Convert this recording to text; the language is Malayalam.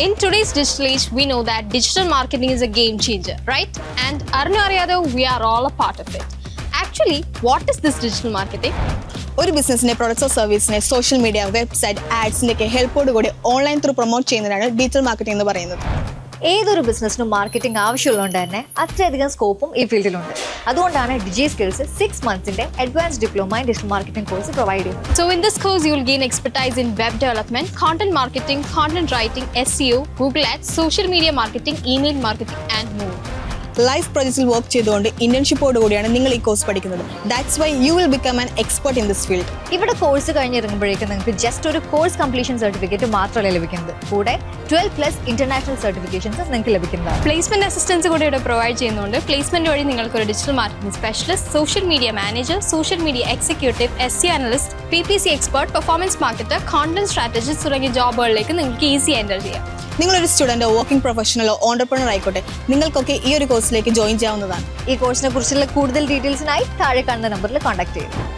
In today's digital age, we know that digital marketing is a game changer, right? And Arnu Ariyado, we are all a part of it. Actually, what is this digital marketing? ഒരു ബിസിനസിന്റെ പ്രൊഡക്ട്സോ സർവീസിനെ സോഷ്യൽ മീഡിയ, വെബ്സൈറ്റ്, ആഡ്സിന്റെ ഒക്കെ ഹെൽപ്പോടുകൂടി ഓൺലൈൻ ത്രൂ പ്രൊമോട്ട് ചെയ്യുന്നതാണ് ഡിജിറ്റൽ മാർക്കറ്റിംഗ് എന്ന് പറയുന്നത്. ഏതൊരു ബിസിനസ്സിനും മാർക്കറ്റിംഗ് ആവശ്യമുള്ളതുകൊണ്ട് തന്നെ അത്രയധികം സ്കോപ്പും ഈ ഫീൽഡിലുണ്ട്. അതുകൊണ്ടാണ് DigiSkillz 6 months advance diploma in digital marketing course provide ചെയ്യുന്നത്. So in this course, you will gain expertise in web development, content marketing, content writing, SEO, Google Ads, social media marketing, email marketing and more. Life പ്രോജക്ട്സിൽ വർക്ക് ചെയ്തുകൊണ്ട് ഇന്റേൺഷിപ്പോട് കൂടിയാണ് നിങ്ങൾ ഈ കോഴ്സ് പഠിക്കുന്നത്. That's why you will become an expert in this field. ഇവിടെ കോഴ്സ് കഴിഞ്ഞിറങ്ങുമ്പോഴേക്കും നിങ്ങൾക്ക് ജസ്റ്റ് ഒരു കോഴ്സ് കംപ്ലീഷൻ സർട്ടിഫിക്കറ്റ് മാത്രമല്ല ലഭിക്കുന്നത്, കൂടെ 12+ ഇന്റർനാഷണൽ സർട്ടിഫിക്കേഷൻസ് നിങ്ങൾക്ക് ലഭിക്കുന്നതാണ്. പ്ലേസ്മെന്റ് അസിസ്റ്റൻസ് കൂടി ഇവിടെ പ്രൊവൈഡ് ചെയ്യുന്നുണ്ട്. പ്ലേസ്മെന്റ് വഴി നിങ്ങൾക്ക് ഒരു digital marketing specialist, social media manager, social media executive, SEO analyst, PPC expert, performance marketer, content strategist തുടങ്ങിയ ജോബുകളിലേക്ക് നിങ്ങൾക്ക് ഈസി എൻ്റർ ചെയ്യാം. നിങ്ങളൊരു സ്റ്റുഡൻറ്റോ വർക്കിംഗ് പ്രൊഫഷണലോ ഓണ്ടർപ്രണർ ആയിക്കോട്ടെ, നിങ്ങൾക്കൊക്കെ ഈ ഒരു കോഴ്സിലേക്ക് ജോയിൻ ചെയ്യാവുന്നതാണ്. ഈ കോഴ്സിനെ കുറിച്ചുള്ള കൂടുതൽ ഡീറ്റെയിൽസിനായി താഴെ കാണുന്ന നമ്പറിൽ കോൺടാക്ട് ചെയ്യുക.